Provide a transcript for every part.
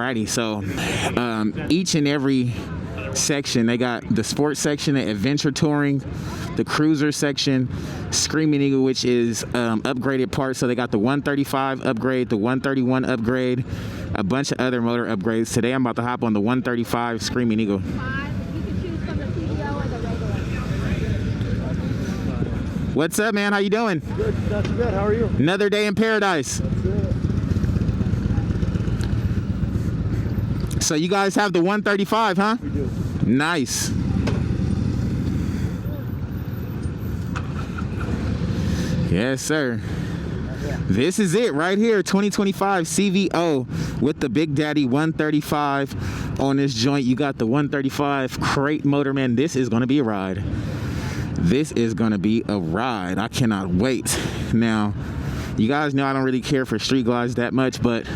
Alrighty, so each and every section, they got the sports section, the adventure touring, the cruiser section, Screaming Eagle, which is upgraded parts. So they got the 135 upgrade, the 131 upgrade, a bunch of other motor upgrades. Today I'm about to hop on the 135 Screaming Eagle. You can choose from the PDO or the regular. What's up, man? How you doing? Good, not too bad. How are you? Another day in paradise. That's it. So you guys have the 135, huh? We do. Nice. Yes, sir. This is it right here, 2025 CVO with the Big Daddy 135 on this joint. You got the 135 crate motor, man. This is going to be a ride. This is going to be a ride. I cannot wait. Now, you guys know I don't really care for street glides that much, but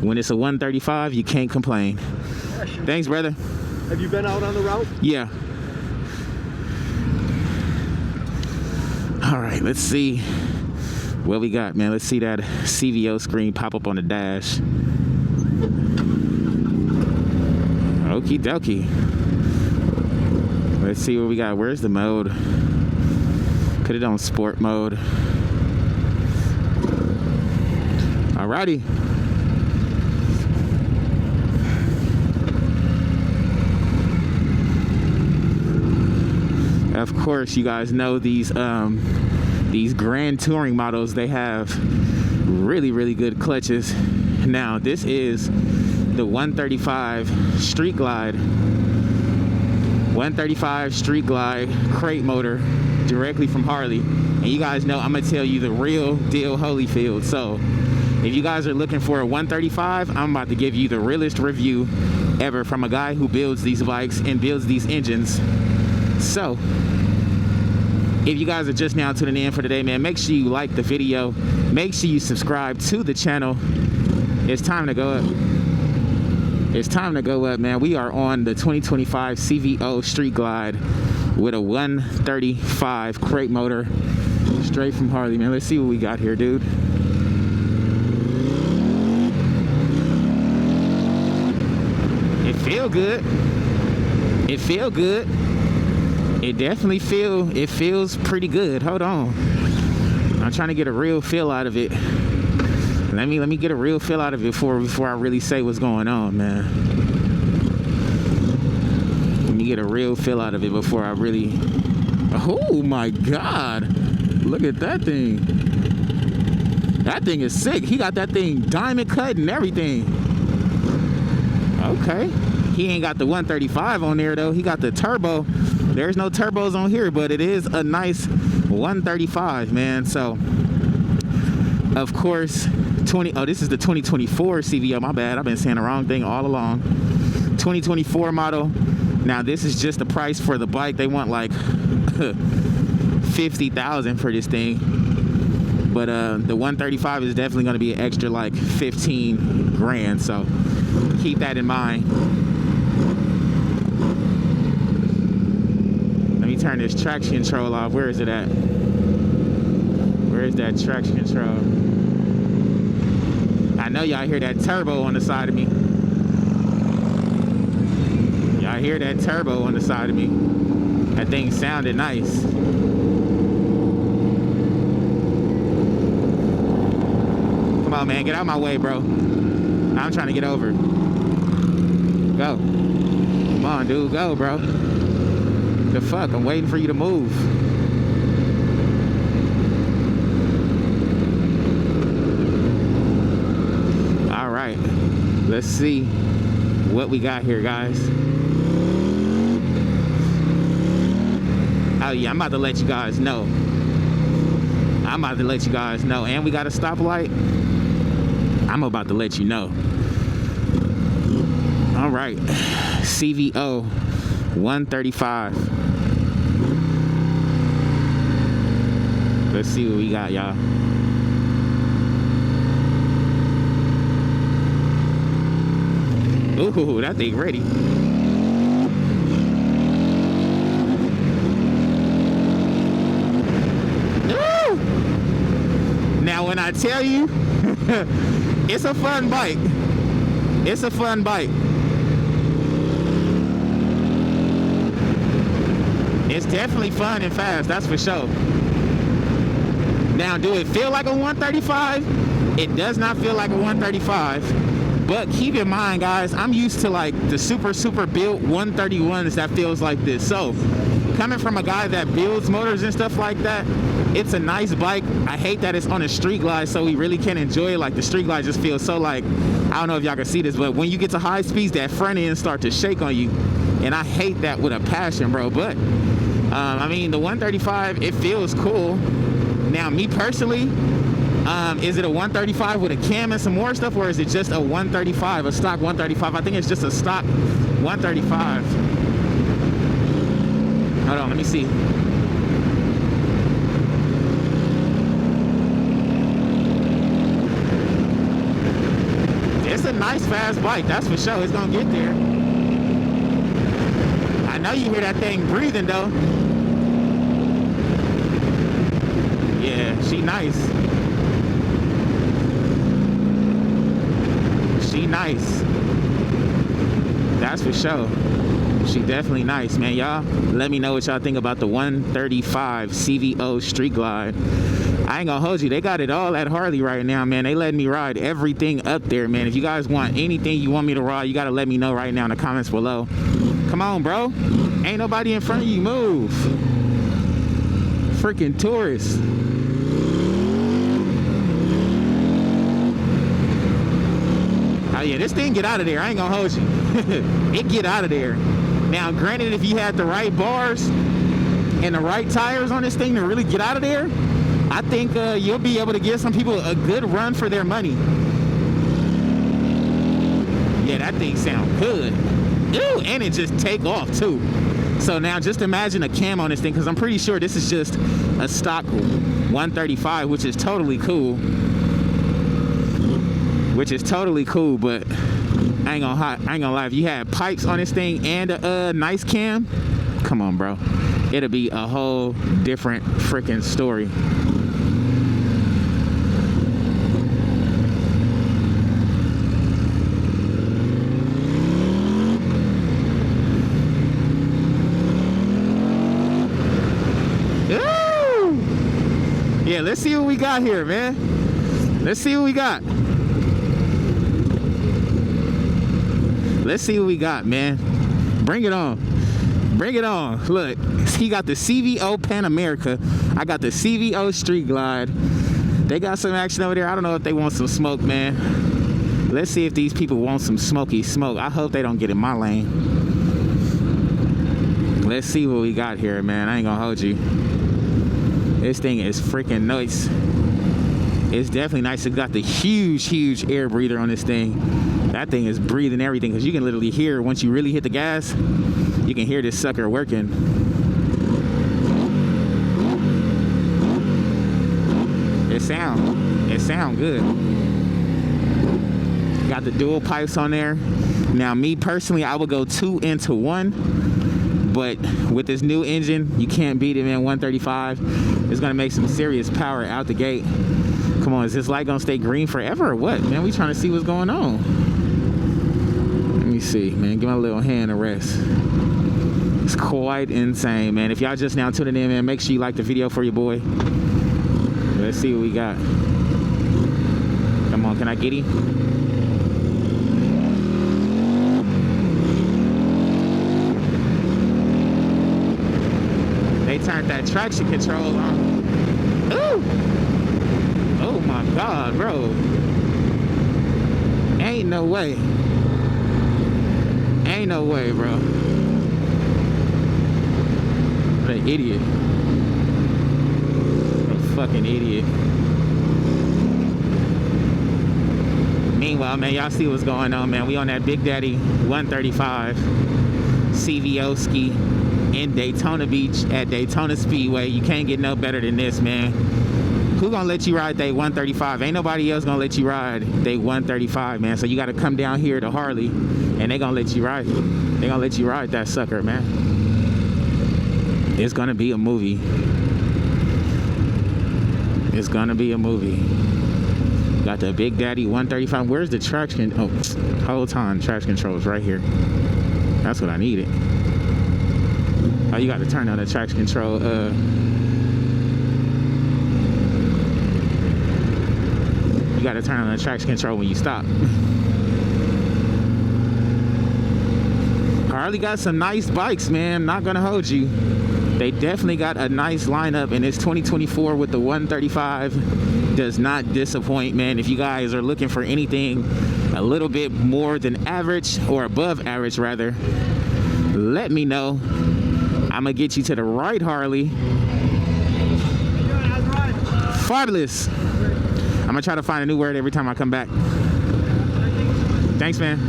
when it's a 135, you can't complain. Thanks, brother. Have you been out on the route? Yeah. All right, let's see what we got, man. Let's see that CVO screen pop up on the dash. Okie dokie. Let's see what we got. Where's the mode? Put it on sport mode. Alrighty. Of course, you guys know these Grand Touring models, they have really good clutches. Now, this is the 135 Street Glide. 135 Street Glide crate motor directly from Harley. And you guys know I'm gonna tell you the real deal Holyfield. So if you guys are looking for a 135, I'm about to give you the realest review ever from a guy who builds these bikes and builds these engines. So if you guys are just now tuning in for today, man, make sure you like the video. Make sure you subscribe to the channel. It's time to go up. It's time to go up, man. We are on the 2025 CVO Street Glide with a 135 crate motor straight from Harley, man. Let's see what we got here, dude. It feel good. It feel good. It definitely feels pretty good. Hold on. I'm trying to get a real feel out of it. Let me get a real feel out of it before I really say what's going on, man. Let me get a real feel out of it before I really. Oh my God! Look at that thing. That thing is sick. He got that thing diamond cut and everything. Okay. He ain't got the 135 on there though. He got the turbo. There's no turbos on here, but it is a nice 135, man. So, of course, this is the 2024 CVO. My bad. I've been saying the wrong thing all along. 2024 model. Now, this is just the price for the bike. They want like $50,000 for this thing. But the 135 is definitely going to be an extra like 15 grand. So, keep that in mind. Turn this traction control off. Where is it at? Where is that traction control? I know y'all hear that turbo on the side of me. Y'all hear that turbo on the side of me. That thing sounded nice. Come on, man, get out of my way, bro. I'm trying to get over. Go. Come on, dude, go, bro. The fuck? I'm waiting for you to move. All right, let's see what we got here, guys. Oh yeah, I'm about to let you guys know. I'm about to let you guys know. And we got a stoplight. I'm about to let you know. All right, CVO 135. Let's see what we got, y'all. Ooh, that thing ready. Ooh! Now, when I tell you, it's a fun bike. It's a fun bike. It's definitely fun and fast, that's for sure. Now, do it feel like a 135? It does not feel like a 135. But keep in mind, guys, I'm used to like the super built 131s that feels like this. So, coming from a guy that builds motors and stuff like that, it's a nice bike. I hate that it's on a street glide, so we really can't enjoy it. Like the street glide just feels so like, I don't know if y'all can see this, but when you get to high speeds, that front end start to shake on you. And I hate that with a passion, bro. But, I mean, the 135, it feels cool. Now, me personally, is it a 135 with a cam and some more stuff, or is it just a 135, a stock 135? I think it's just a stock 135. Hold on, let me see. It's a nice fast bike, that's for sure. It's gonna get there. I know you hear that thing breathing though. Yeah, she nice. She nice. That's for sure. She definitely nice, man. Y'all let me know what y'all think about the 135 CVO Street Glide. I ain't gonna hold you, they got it all at Harley right now, man. They letting me ride everything up there, man. If you guys want anything you want me to ride, you gotta let me know right now in the comments below. Come on, bro. Ain't nobody in front of you. Move. Freaking tourists. Oh yeah, this thing get out of there. I ain't gonna hold you. It get out of there. Now, granted, if you had the right bars and the right tires on this thing to really get out of there, I think you'll be able to give some people a good run for their money. Yeah, that thing sounds good. Ooh, and it just take off too. So now just imagine a cam on this thing, because I'm pretty sure this is just a stock 135, which is totally cool. Which is totally cool, but I ain't gonna lie. If you had pipes on this thing and a nice cam, come on, bro. It'll be a whole different freaking story. Ooh! Yeah, let's see what we got here, man. Let's see what we got. Let's see what we got, man. Bring it on. Bring it on. Look, he got the CVO Pan America. I got the CVO Street Glide. They got some action over there. I don't know if they want some smoke, man. Let's see if these people want some smoky smoke. I hope they don't get in my lane. Let's see what we got here, man. I ain't gonna hold you. This thing is freaking nice. It's definitely nice. It got the huge air breather on this thing. That thing is breathing everything, because you can literally hear, once you really hit the gas, you can hear this sucker working. It sound good. Got the dual pipes on there. Now, me personally, I would go 2 into 1, but with this new engine, you can't beat it, man. 135. It's gonna make some serious power out the gate. Come on, is this light gonna stay green forever or what, man? We trying to see what's going on. Let me see, man. Give my little hand a rest. It's quite insane, man. If y'all just now tuning in, man, make sure you like the video for your boy. Let's see what we got. Come on, can I get him? They turned that traction control on. Ooh! Oh my God, bro. Ain't no way. Ain't no way, bro. What an idiot. A fucking idiot. Meanwhile, man, y'all see what's going on, man. We on that Big Daddy 135 CVO ski in Daytona Beach at Daytona Speedway. You can't get no better than this, man. Who gonna let you ride they 135? Ain't nobody else gonna let you ride they 135, man. So you gotta come down here to Harley, and they gonna let you ride. They gonna let you ride that sucker, man. It's gonna be a movie. It's gonna be a movie. Got Got the Big Daddy 135. Where's the traction? Oh, hold on. Traction control's right here. That's what I needed. Oh, you got to turn on the traction control. You got to turn on the traction control when you stop. Harley got some nice bikes, man. Not gonna hold you. They definitely got a nice lineup, and it's 2024 with the 135. Does not disappoint, man. If you guys are looking for anything a little bit more than average, or above average rather, let me know. I'm gonna get you to the right Harley. Fabulous. I'm gonna try to find a new word every time I come back. Thanks, man.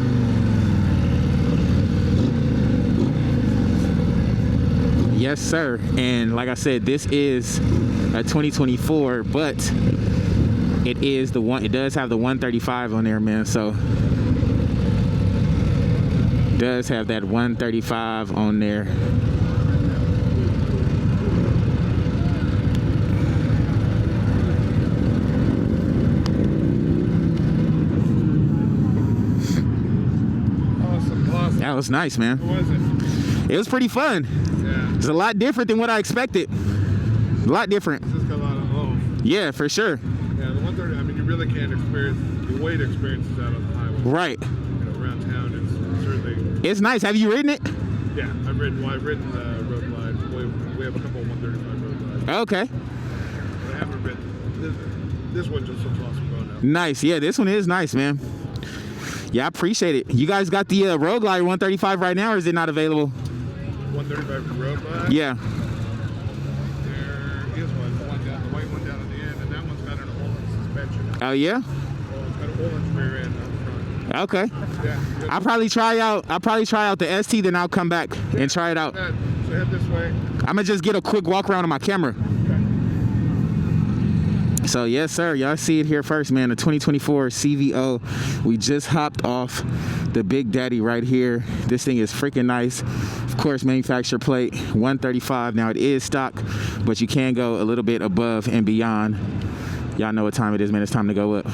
Yes, sir. And like I said, this is a 2024, but it is the one. It does have the 135 on there, man. So it does have that 135 on there. Awesome. That was nice, man. What was it? It was pretty fun. Yeah. It's a lot different than what I expected. A lot different. It's just got a lot of oomph. Yeah, for sure. Yeah, the 130. I mean, you really can't experience the weight experiences out on the highway. Right. You know, around town, it's certainly. It's nice. Have you ridden it? Yeah, I've ridden road glide. We have a couple of 135 road glides. Okay. But I haven't ridden. This one just looks awesome going now. Nice. Yeah, this one is nice, man. Yeah, I appreciate it. You guys got the Road Glide 135 right now, or is it not available? 135 road glide. Yeah. There is one. The white one down at the end, and that one's got an orange suspension. Oh yeah. Oh, it's got an orange rear end on the front. Okay. Yeah. I'll probably try out the ST, then I'll come back and try it out. So head this way. I'm gonna just get a quick walk around on my camera. So yes, sir. Y'all see it here first, man. The 2024 CVO. We just hopped off the Big Daddy right here. This thing is freaking nice. Of course, manufacturer plate 135. Now it is stock, but you can go a little bit above and beyond. Y'all know what time it is, man. It's time to go up.